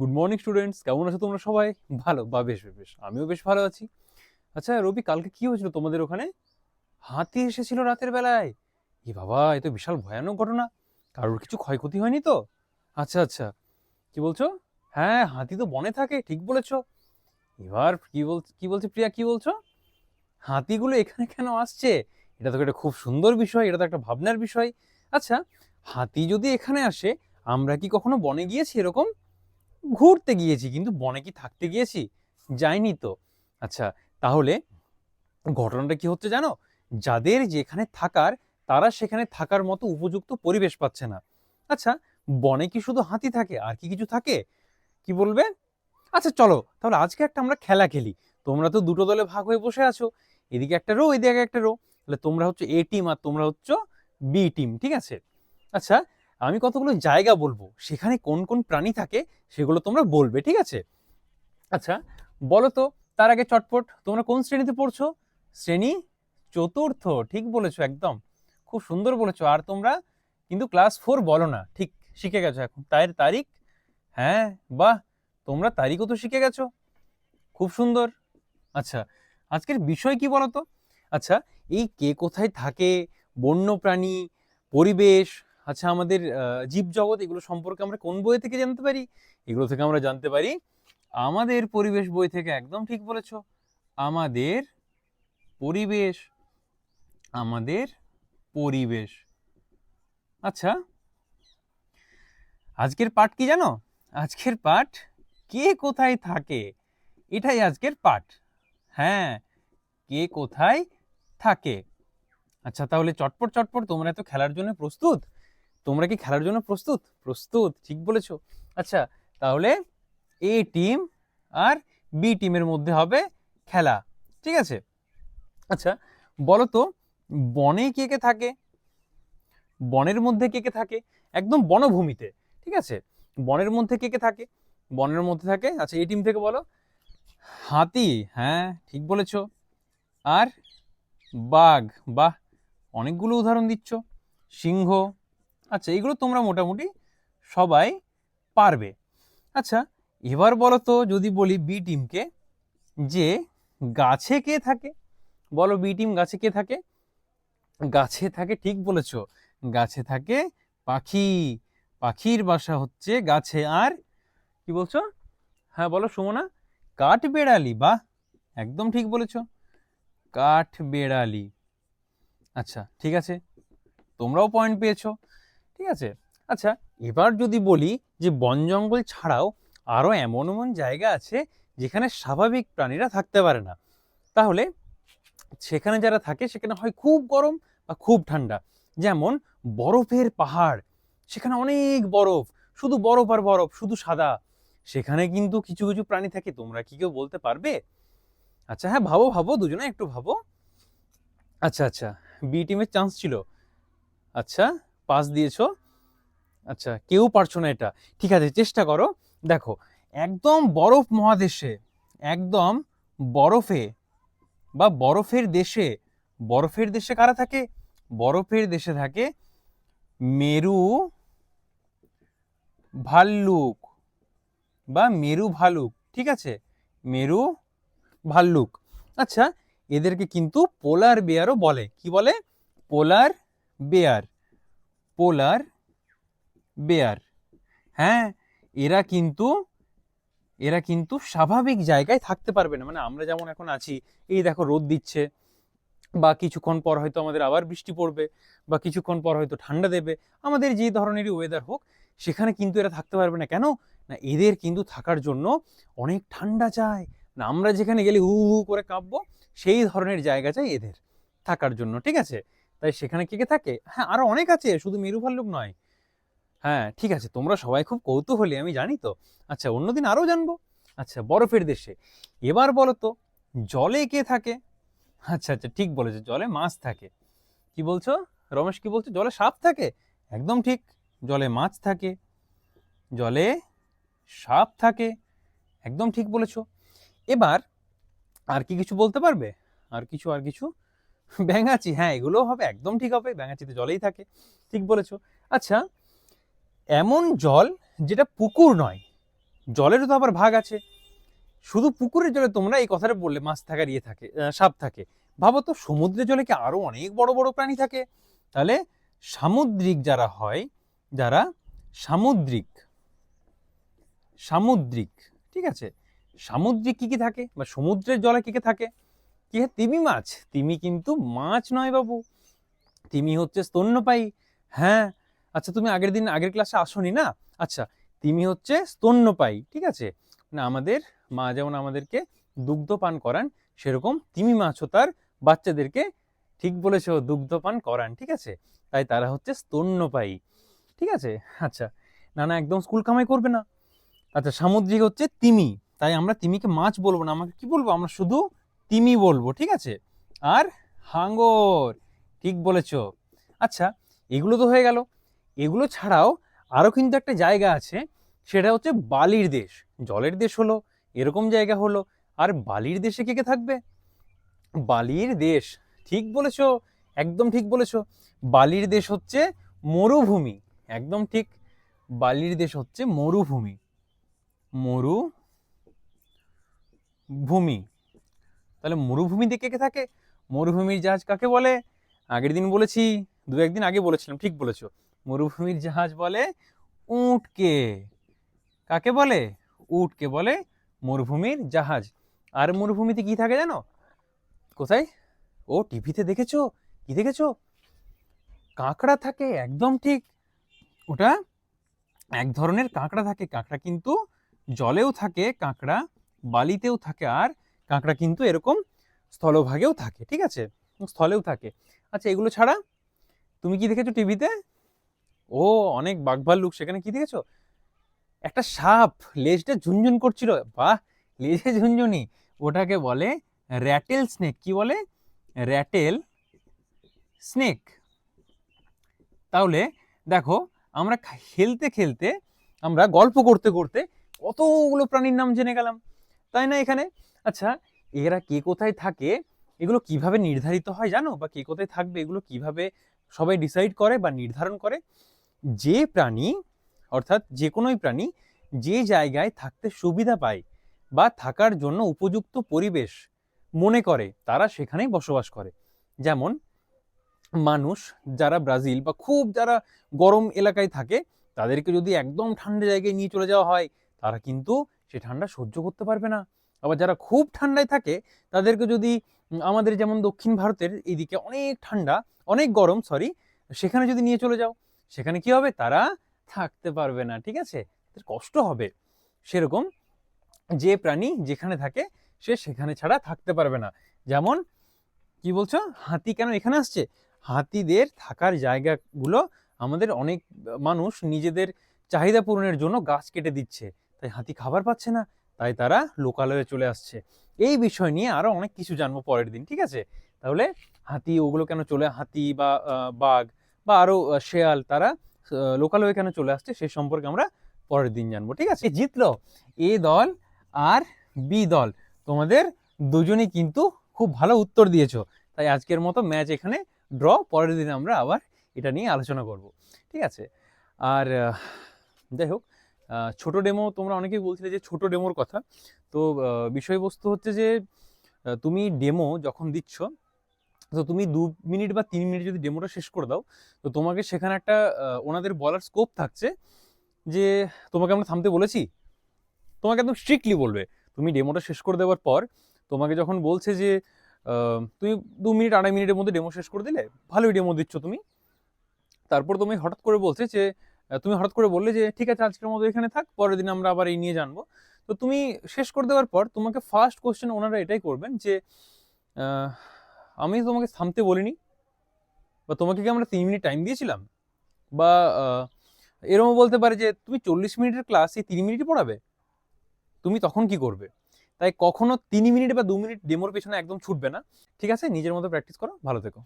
Good morning students, কেমন আছো তোমরা সবাই? ভালো বা বেশ বেশ বেশ, আমিও বেশ ভালো আছি। আচ্ছা রবি, কালকে কি হয়েছিল তোমাদের ওখানে? হাতি এসেছিল রাতের বেলায়? এ বাবা, এ তো বিশাল ভয়ানক ঘটনা। কারোর কিছু ক্ষয়ক্ষতি হয়নি তো? আচ্ছা আচ্ছা, কি বলছো? হ্যাঁ, হাতি তো বনে থাকে, ঠিক বলেছো। এবার কি বলছে প্রিয়া, কি বলছো? হাতিগুলো এখানে কেন আসছে? এটা তো একটা খুব সুন্দর বিষয়, এটা তো একটা ভাবনার বিষয়। আচ্ছা, হাতি যদি এখানে আসে, আমরা কি কখনো বনে গিয়েছি এরকম? ঘুরতে গিয়েছি, কিন্তু বনে কি থাকতে গিয়েছি? যাইনি তো। আচ্ছা, তাহলে ঘটনাটা কি হচ্ছে জানো? যাদের যেখানে থাকার, তারা সেখানে থাকার মতো উপযুক্ত পরিবেশ পাচ্ছে না। আচ্ছা, বনে কি শুধু হাতি থাকে, আর কি কিছু থাকে? কি বলবে? আচ্ছা চলো তাহলে আজকে একটা আমরা খেলা খেলি। তোমরা তো দুটো দলে ভাগ হয়ে বসে আছো, এদিকে একটা রো, এদিকে একটা রো। তাহলে তোমরা হচ্ছে এ টিম আর তোমরা হচ্ছে বি টিম, ঠিক আছে? আচ্ছা, আমি কতগুলো জায়গা বলবো, সেখানে কোন কোন প্রাণী থাকে সেগুলো তোমরা বলবে, ঠিক আছে? আচ্ছা, বলো তো। তার আগে চটপট, তোমরা কোন শ্রেণীতে পড়ছো? শ্রেণী চতুর্থ, ঠিক বলেছো একদম, খুব সুন্দর বলেছো। আর তোমরা কিন্তু ক্লাস 4 বলো না, ঠিক শিখে গেছো এখন। তাই তারিখ, হ্যাঁ, বাহ, তোমরা তারিখও তো শিখে গেছো, খুব সুন্দর। আচ্ছা, আজকের বিষয় কি বলো তো? আচ্ছা, এই কে কোথায় থাকে, বন্য প্রাণী, পরিবেশ, আচ্ছা আমাদের জীবজগৎ, এগুলো সম্পর্কে আমরা কোন বই থেকে জানতে পারি? এগুলো থেকে আমরা জানতে পারি আমাদের পরিবেশ বই থেকে, একদম ঠিক বলেছো। আমাদের পরিবেশ, আমাদের পরিবেশ। আচ্ছা, আজকের পাঠ কি জানো? আজকের পাঠ কে কোথায় থাকে, এটাই আজকের পাঠ। হ্যাঁ, কে কোথায় থাকে। আচ্ছা, তাহলে চটপট চটপট, তোমরা এত খেলার জন্য প্রস্তুত? তোমরা কি খেলার জন্য প্রস্তুত? প্রস্তুত, ঠিক বলেছো। আচ্ছা, তাহলে এ টিম আর বি টিমের মধ্যে হবে খেলা, ঠিক আছে? আচ্ছা, বলো তো, বনে কে কে থাকে? বনের মধ্যে কে কে থাকে? একদম বনভূমিতে, ঠিক আছে? বনের মধ্যে কে কে থাকে? বনের মধ্যে থাকে, আচ্ছা এই টিম থেকে বলো। হাতি, হ্যাঁ ঠিক বলেছো। আর বাঘ, বাহ, অনেকগুলো উদাহরণ দিচ্ছ। সিংহ, আচ্ছা এইগুলো তোমরা মোটামুটি সবাই পারবে। আচ্ছা, এবার বলো তো, যদি বলি বি টিমকে, যে গাছে কে থাকে? বলো বি টিম, গাছে কে থাকে? গাছে থাকে, ঠিক বলেছো। গাছে থাকে পাখি, পাখির বাসা হচ্ছে গাছে। আর কি বলছো? হ্যাঁ বলো সুমনা। কাঠ বেড়ালি, বাহ, একদম ঠিক বলেছো, কাঠ বেড়ালি। আচ্ছা ঠিক আছে, তোমরাও পয়েন্ট পেয়েছো, ঠিক আছে। আচ্ছা, এবার যদি বলি যে বন জঙ্গল ছাড়াও আরো এমন এমন জায়গা আছে যেখানে স্বাভাবিক প্রাণীরা থাকতে পারে না, তাহলে সেখানে যারা থাকে সেখানে হয় খুব গরম বা খুব ঠান্ডা। যেমন বরফের পাহাড়, সেখানে অনেক বরফ, শুধু বরফ আর বরফ, শুধু সাদা। সেখানে কিন্তু কিছু কিছু প্রাণী থাকে, তোমরা কি কেউ বলতে পারবে? আচ্ছা হ্যাঁ, ভাবো ভাবো, দুজনে একটু ভাবো। আচ্ছা আচ্ছা, বি টিমের চান্স ছিল। আচ্ছা, পাস দিয়েছো। আচ্ছা, কেউ পারছো না এটা, ঠিক আছে চেষ্টা করো। দেখো, একদম বরফ মহাদেশে, একদম বরফে বা বরফের দেশে, বরফের দেশে কারা থাকে? বরফের দেশে থাকে মেরু ভাল্লুক বা মেরু ভালুক, ঠিক আছে? মেরু ভাল্লুক। আচ্ছা, এদেরকে কিন্তু পোলার বেয়ারও বলে। কি বলে? পোলার বেয়ার, পোলার বেয়ার। হ্যাঁ, এরা কিন্তু এরা কিন্তু স্বাভাবিক জায়গায় থাকতে পারবে না, মানে আমরা যেমন এখন আছি, এই দেখো রোদ দিচ্ছে, বা কিছুক্ষণ পর হয়তো আমাদের আবার বৃষ্টি পড়বে, বা কিছুক্ষণ পর হয়তো ঠান্ডা দেবে, আমাদের যে ধরনেরই ওয়েদার হোক, সেখানে কিন্তু এরা থাকতে পারবে না। কেন? না এদের কিন্তু থাকার জন্য অনেক ঠান্ডা চাই। না আমরা যেখানে গেলে হু হু করে কাঁপবো, সেই ধরনের জায়গা চাই এদের থাকার জন্য, ঠিক আছে? তাই সেখানে কে কে থাকে? হ্যাঁ, আরো অনেক আছে, শুধু মেরু ভাল্লুক নয়। হ্যাঁ ঠিক আছে, তোমরা সবাই খুব কৌতূহলী, আমি জানি তো। আচ্ছা, অন্যদিন আরো জানবো। আচ্ছা, বরফের দেশে। এবার বলো তো, জলে কে থাকে? আচ্ছা আচ্ছা, ঠিক বলেছো, জলে মাছ থাকে। কি বলছো রমেশ, কি বলছো? জলে সাপ থাকে, একদম ঠিক। জলে মাছ থাকে, জলে সাপ থাকে, একদম ঠিক বলেছো। এবার আর কি কিছু বলতে পারবে? আর কিছু, আর কিছু? ব্যাঙাচি, হ্যাঁ এগুলোও হবে, একদম ঠিক হবে, ব্যাঙাচি তো জলেই থাকে, ঠিক বলেছো। আচ্ছা, এমন জল যেটা পুকুর নয়, জলেরও তো আবার ভাগ আছে। শুধু পুকুরের জলে তোমরা এই কথাটা বললে মাছ থাকার ইয়ে থাকে, সাপ থাকে। ভাবো তো সমুদ্রের জলে কি আরো অনেক বড় বড় প্রাণী থাকে। তাহলে সামুদ্রিক যারা হয়, যারা সামুদ্রিক, সামুদ্রিক, ঠিক আছে, সামুদ্রিক কি কি থাকে বা সমুদ্রের জলে কি কি থাকে? কি হয়? তিমি মাছ। তিমি কিন্তু মাছ নয় বাবু, তিমি হচ্ছে স্তন্যপায়ী। হ্যাঁ, আচ্ছা তুমি আগের ক্লাসে আসোনি না? আচ্ছা, তিমি হচ্ছে স্তন্যপায়ী, ঠিক আছে। না, আমাদের মা যেমন আমাদেরকে দুগ্ধ পান করান, সেরকম তিমি মাছও তার বাচ্চাদেরকে, ঠিক বলেছো, দুগ্ধ পান করান, ঠিক আছে। তাই তারা হচ্ছে স্তন্যপায়ী, ঠিক আছে। আচ্ছা, না না, একদম স্কুল কামাই করবে না। আচ্ছা, সামুদ্রিক হচ্ছে তিমি, তাই আমরা তিমিকে মাছ বলবো না, আমাকে কি বলবো? আমরা শুধু তিমি বলবো, ঠিক আছে। আর হাঙর, ঠিক বলেছ। আচ্ছা, এগুলো তো হয়ে গেল। এগুলো ছাড়াও আরো কিন্তু একটা জায়গা আছে, সেটা হচ্ছে বালির দেশ। জলের দেশ হলো, এরকম জায়গা হলো, আর বালির দেশে কে কে থাকবে? বালির দেশ, ঠিক বলেছো, একদম ঠিক বলেছো। বালির দেশ হচ্ছে মরুভূমি, একদম ঠিক। বালির দেশ হচ্ছে মরুভূমি, মরুভূমি। তাহলে মরুভূমিতে কে কে থাকে? মরুভূমির জাহাজ কাকে বলে? আগের দিন বলেছি, দু একদিন আগে বলেছিলাম, ঠিক বলেছো। মরুভূমির জাহাজ বলে উটকে। কাকে বলে? উটকে বলে মরুভূমির জাহাজ। আর মরুভূমিতে কি থাকে জানো? কোথায়? ও, টিভিতে দেখেছো? কি দেখেছো? কাঁকড়া থাকে, একদম ঠিক। ওটা এক ধরনের কাঁকড়া থাকে। কাঁকড়া কিন্তু জলেও থাকে, কাঁকড়া বালিতেও থাকে, আর কাঁকড়া কিন্তু এরকম স্থলভাগেও থাকে, ঠিক আছে, স্থলেও থাকে। আচ্ছা, এগুলো ছাড়া তুমি কি দেখেছো টিভিতে? ও, অনেক বাঘভাল্লুক, সেখানে কি দেখেছো? একটা সাপ লেজটা ঝুনঝুন করছিল, বাহ, লেজে ঝুনঝুনি, ওটাকে বলে র্যাটেল স্নেক। কি বলে? Rattle snake. তাহলে দেখো, আমরা খেলতে খেলতে, আমরা গল্প করতে করতে কতগুলো প্রাণীর নাম জেনে গেলাম, তাই না এখানে? আচ্ছা, এরা কে কোথায় থাকে, এগুলো কিভাবে নির্ধারিত হয় জানো? বা কে কোথায় থাকবে এগুলো কিভাবে সবাই ডিসাইড করে বা নির্ধারণ করে? যে প্রাণী, অর্থাৎ যে কোনোই প্রাণী যে জায়গায় থাকতে সুবিধা পায় বা থাকার জন্য উপযুক্ত পরিবেশ মনে করে, তারা সেখানেই বসবাস করে। যেমন মানুষ যারা ব্রাজিল বা খুব যারা গরম এলাকায় থাকে, তাদেরকে যদি একদম ঠান্ডা জায়গায় নিয়ে চলে যাওয়া হয়, তারা কিন্তু সে ঠান্ডা সহ্য করতে পারবে না। আবার যারা খুব ঠান্ডায় থাকে, তাদেরকে যদি আমাদের যেমন দক্ষিণ ভারতের এইদিকে অনেক ঠান্ডা, অনেক গরম, সরি, সেখানে যদি নিয়ে চলে যাও, সেখানে কি হবে? তারা থাকতে পারবে না, ঠিক আছে, তাদের কষ্ট হবে। সেরকম যে প্রাণী যেখানে থাকে, সে সেখানে ছাড়া থাকতে পারবে না। যেমন, কি বলছো, হাতি কেন এখানে আসছে? হাতিদের থাকার জায়গাগুলো আমাদের অনেক মানুষ নিজেদের চাহিদা পূরণের জন্য গাছ কেটে দিচ্ছে, তাই হাতি খাবার পাচ্ছে না, তাই তারা লোকালয়ে চলে আসছে। এই বিষয় নিয়ে আরো অনেক কিছু জানবো পরের দিন, ঠিক আছে। তাহলে হাতি ওগুলো কেন চলে, হাতি বা বাঘ বা আরো শেয়াল, তারা লোকালয়ে কেন চলে আসছে, সে সম্পর্কে আমরা পরের দিন জানবো, ঠিক আছে। জিতলো এ দল আর বি দল, তোমাদের দুজনেই কিন্তু খুব ভালো উত্তর দিয়েছো। তাই আজকের মতো ম্যাচ এখানে ড্র। পরের দিন আমরা আবার এটা নিয়ে আলোচনা করব, ঠিক আছে। আর যাই হোক, ছোট ডেমো, তোমরা অনেকেই বলছিলে যে ছোট ডেমোর কথা। তো বিষয়বস্তু হচ্ছে যে তুমি ডেমো যখন দিচ্ছ, তো তুমি 2 মিনিট বা 3 মিনিট যদি ডেমোটা শেষ করে দাও, তো তোমাকে সেখানে একটা ওনাদের বলার স্কোপ থাকছে যে তোমাকে আমরা থামতে বলেছি, তোমাকে একদম স্ট্রিক্টলি বলবে। তুমি ডেমোটা শেষ করে দেওয়ার পর তোমাকে যখন বলছে যে তুমি 2 মিনিট 2.5 মিনিটের মধ্যে ডেমো শেষ করে দিলে, ভালোই ডেমো দিচ্ছ তুমি, তারপর তুমি হঠাৎ করে বলছে যে তুমি হঠাৎ করে বললে যে ঠিক আছে, আজকের মতো এখানে থাক, পরের দিন আমরা আবার এই নিয়ে জানবো। তো তুমি শেষ করে দেওয়ার পর তোমাকে ফার্স্ট কোশ্চেন ওনারা এটাই করবেন যে আহ, আমি তোমাকে থামতে বলিনি, বা তোমাকে কি আমরা 3 মিনিট টাইম দিয়েছিলাম, বা এরকমও বলতে পারে যে তুমি 40 মিনিটের ক্লাস এই 3 মিনিটই পড়াবে, তুমি তখন কি করবে? তাই কখনো 3 মিনিট বা 2 মিনিট ডেমোর পেছনে একদম ছুটবে না, ঠিক আছে। নিজের মতো প্র্যাকটিস করো, ভালো থেকো।